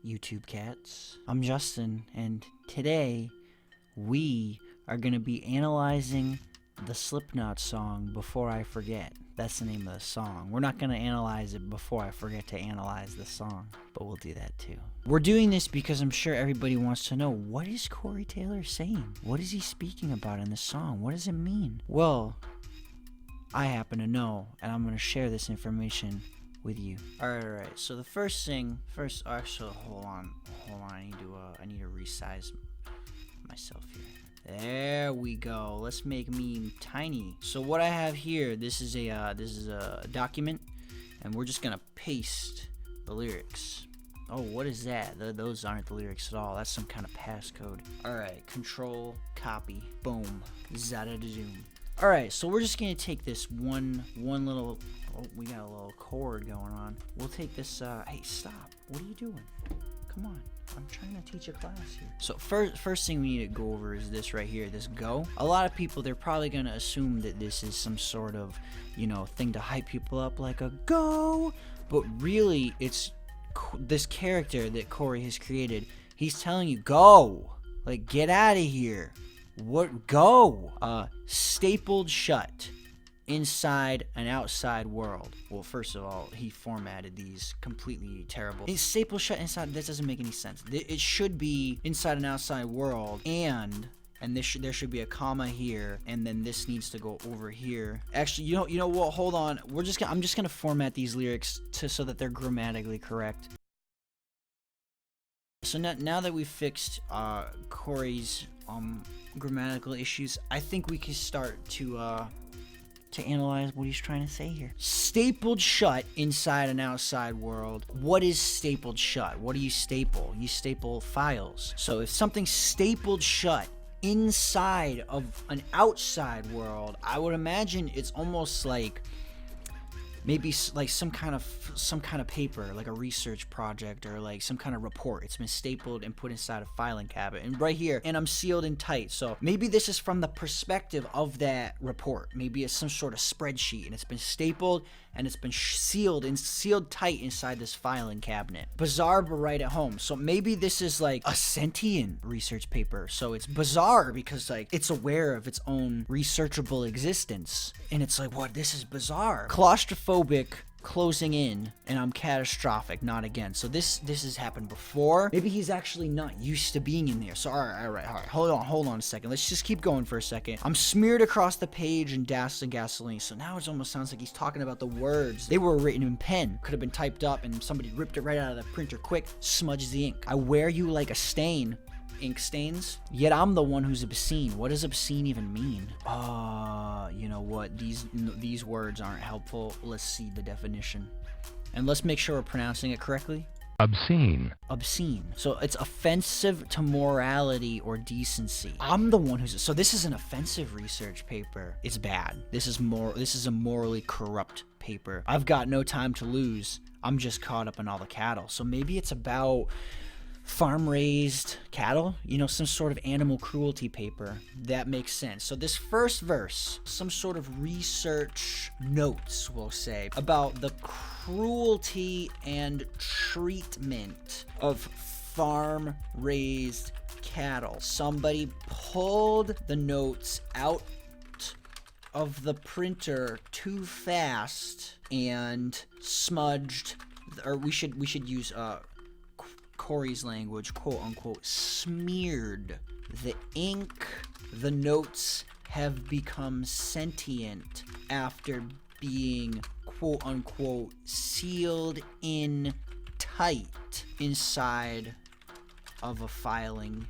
YouTube cats. I'm Justin, and today we are going to be analyzing the Slipknot song Before I Forget. That's the name of the song. We're not going to analyze it before I forget to analyze the song, but we'll do that too. We're doing this because I'm sure everybody wants to know, what is Corey Taylor saying? What is he speaking about in the song? What does it mean? Well, I happen to know, and I'm going to share this information with you. Alright, so the actually, hold on, I need to resize myself here. There we go. Let's make me tiny. So what I have here, this is a document, and we're just gonna paste the lyrics. Oh, what is that? Those aren't the lyrics at all. That's some kind of passcode. Alright, control, copy, boom, zada-da-zoom. Alright, so we're just gonna take this one little, oh, we got a little chord going on. We'll take this, hey, stop. What are you doing? Come on. I'm trying to teach a class here. So first thing we need to go over is this right here, this go. A lot of people, they're probably gonna assume that this is some sort of, thing to hype people up, like a go. But really, it's this character that Corey has created. He's telling you, go. Like, get out of here. What? Go. Stapled shut. Inside and outside world. Well, first of all, he formatted these completely terrible. It's stapled shut inside. That doesn't make any sense. It should be inside and outside world, and there should be a comma here, and then this needs to go over here. Actually, you know what? Hold on. I'm just gonna format these lyrics so that they're grammatically correct. So now that we've fixed Corey's grammatical issues, I think we can start to analyze what he's trying to say here. Stapled shut inside and outside world. What is stapled shut? What do you staple? You staple files. So if something's stapled shut inside of an outside world, I would imagine it's almost like maybe like some kind of paper, like a research project or like some kind of report. It's been stapled and put inside a filing cabinet, and right here, and I'm sealed and tight. So maybe this is from the perspective of that report. Maybe it's some sort of spreadsheet, and it's been stapled and it's been sealed tight inside this filing cabinet. Bizarre, but right at home. So maybe this is like a sentient research paper. So it's bizarre because like it's aware of its own researchable existence, and it's like, what? This is bizarre. Claustrophobic, closing in, and I'm catastrophic, not again. So this has happened before. Maybe he's actually not used to being in there. So all right. Hold on a second. Let's just keep going for a second. I'm smeared across the page and doused in gasoline. So now it almost sounds like he's talking about the words. They were written in pen. Could have been typed up and somebody ripped it right out of the printer quick, smudged the ink. I wear you like a stain. Ink stains, yet I'm the one who's obscene. What does obscene even mean? You know what? These words aren't helpful. Let's see the definition, and let's make sure we're pronouncing it correctly. Obscene. So it's offensive to morality or decency. I'm the one so this is an offensive research paper. It's bad. This is a morally corrupt paper. I've got no time to lose. I'm just caught up in all the cattle. So maybe it's about farm-raised cattle, some sort of animal cruelty paper. That makes sense. So this first verse, some sort of research notes, we'll say, about the cruelty and treatment of farm-raised cattle. Somebody pulled the notes out of the printer too fast and smudged, or we should use Corey's language, quote unquote, smeared the ink. The notes have become sentient after being, quote unquote, sealed in tight inside of a filing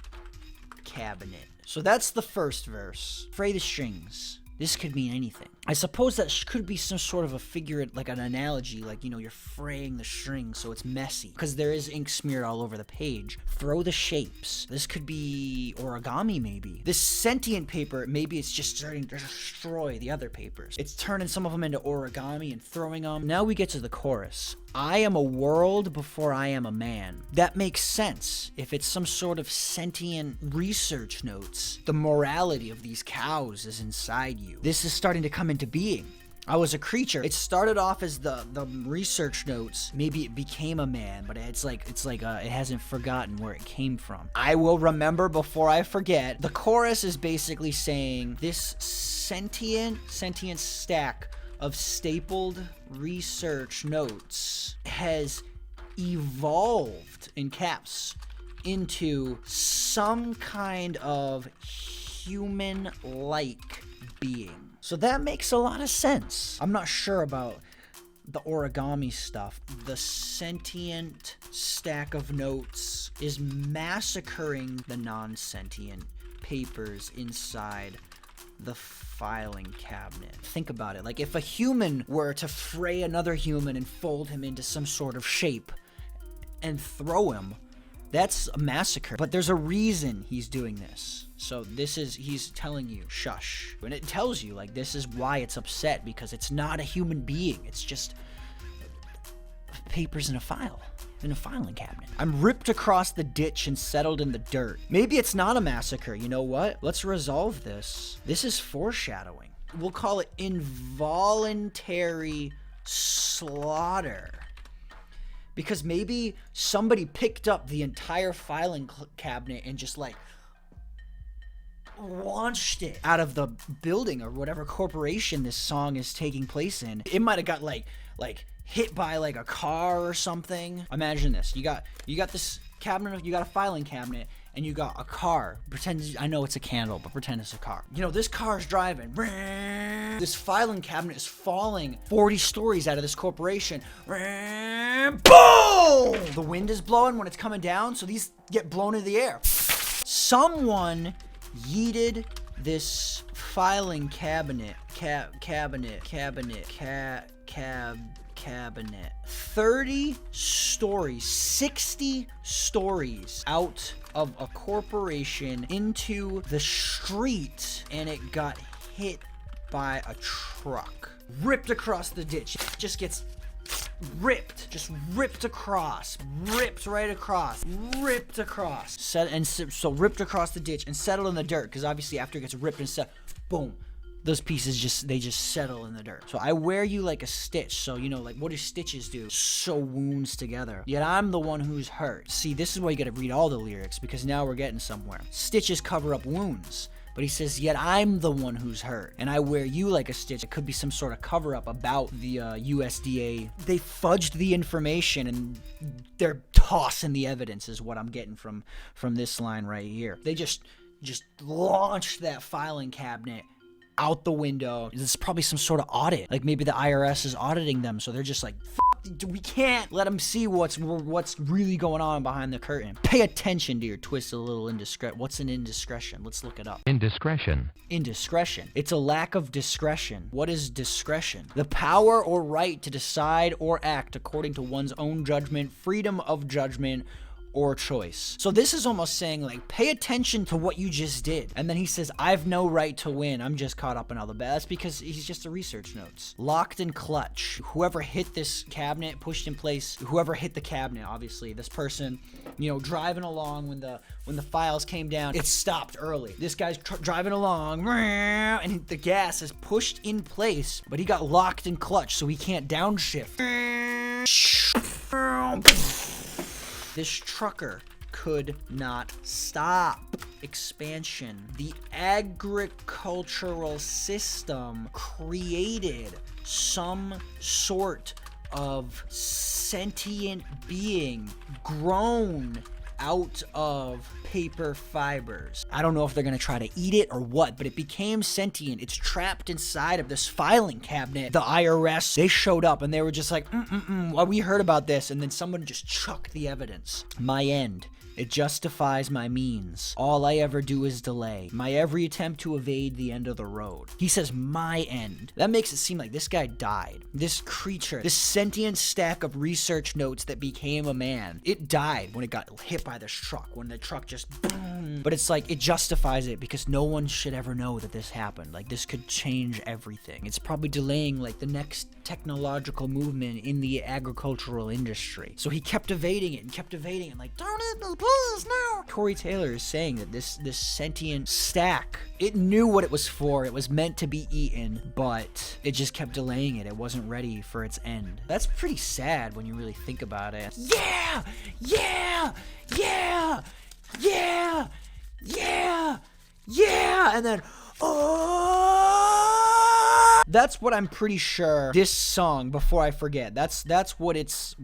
cabinet. So that's the first verse. Fray the strings. This could mean anything. I suppose that could be some sort of a figure, like an analogy, like, you're fraying the string so it's messy, because there is ink smeared all over the page. Throw the shapes. This could be origami, maybe. This sentient paper, maybe it's just starting to destroy the other papers. It's turning some of them into origami and throwing them. Now we get to the chorus. I am a world before I am a man. That makes sense. If it's some sort of sentient research notes, the morality of these cows is inside you. This is starting to come into being. I was a creature. It started off as the research notes. Maybe it became a man, but it hasn't forgotten where it came from. I will remember before I forget. The chorus is basically saying this sentient stack of stapled research notes has evolved, in caps, into some kind of human-like being. So that makes a lot of sense. I'm not sure about the origami stuff. The sentient stack of notes is massacring the non-sentient papers inside the filing cabinet. Think about it. Like, if a human were to fray another human and fold him into some sort of shape and throw him, that's a massacre. But there's a reason he's doing this. So he's telling you, shush. And it tells you, like, this is why it's upset, because it's not a human being. It's just papers in a file, in a filing cabinet. I'm ripped across the ditch and settled in the dirt. Maybe it's not a massacre. You know what? Let's resolve this. This is foreshadowing. We'll call it involuntary slaughter. Because maybe somebody picked up the entire filing cabinet and just, like, launched it out of the building or whatever corporation this song is taking place in. It might have got like hit by like a car or something. Imagine this. You got this cabinet, you got a filing cabinet, and you got a car. Pretend, I know it's a candle, but pretend it's a car. You know, this car's driving. This filing cabinet is falling 40 stories out of this corporation. Boom! The wind is blowing when it's coming down, so these get blown into the air. Someone yeeted this filing cabinet 30 stories, 60 stories out of a corporation into the street, and it got hit by a truck. Ripped across the ditch. It just gets ripped across, ripped right across, ripped across. So ripped across the ditch and settled in the dirt, because obviously after it gets ripped and set, boom, those pieces just settle in the dirt. So I wear you like a stitch. So, you know, like, what do stitches do? Sew wounds together. Yet I'm the one who's hurt. See, this is why you gotta read all the lyrics, because now we're getting somewhere. Stitches cover up wounds. But he says, yet I'm the one who's hurt, and I wear you like a stitch. It could be some sort of cover-up about the USDA. They fudged the information, and they're tossing the evidence, is what I'm getting from this line right here. They just launched that filing cabinet out the window. It's probably some sort of audit. Like, maybe the IRS is auditing them, so they're just like, we can't let them see what's really going on behind the curtain. Pay attention to your twisted little indiscretion. What's an indiscretion? Let's look it up. Indiscretion. Indiscretion. It's a lack of discretion. What is discretion? The power or right to decide or act according to one's own judgment, freedom of judgment, or choice. So this is almost saying, like, pay attention to what you just did. And then he says, I've no right to win. I'm just caught up in all the bad. That's because he's just the research notes. Locked in clutch. Whoever hit this cabinet, pushed in place, whoever hit the cabinet, obviously, this person, you know, driving along when the files came down, it stopped early. This guy's driving along, and the gas is pushed in place, but he got locked in clutch, so he can't downshift. This trucker could not stop expansion. The agricultural system created some sort of sentient being grown out of paper fibers. I don't know if they're gonna try to eat it or what, but it became sentient. It's trapped inside of this filing cabinet. The IRS, they showed up and they were just like, well, we heard about this, and then someone just chucked the evidence. My end. It justifies my means. All I ever do is delay. My every attempt to evade the end of the road. He says, my end. That makes it seem like this guy died. This creature, this sentient stack of research notes that became a man, it died when it got hit by this truck. When the truck just boom, But it's like, it justifies it because no one should ever know that this happened. Like, this could change everything. It's probably delaying, like, the next technological movement in the agricultural industry. So he kept evading it and kept evading it, like, don't eat me, please, no. Corey Taylor is saying that this sentient stack, it knew what it was for. It was meant to be eaten, but it just kept delaying it. It wasn't ready for its end. That's pretty sad when you really think about it. Yeah! Yeah! Yeah! Yeah! Yeah! Yeah! And then, oh! That's what I'm pretty sure this song, Before I Forget, that's what it's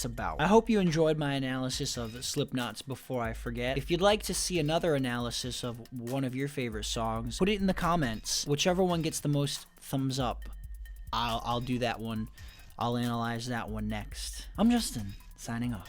about. I hope you enjoyed my analysis of Slipknot's Before I Forget. If you'd like to see another analysis of one of your favorite songs, put it in the comments. Whichever one gets the most thumbs up, I'll do that one. I'll analyze that one next. I'm Justin, signing off.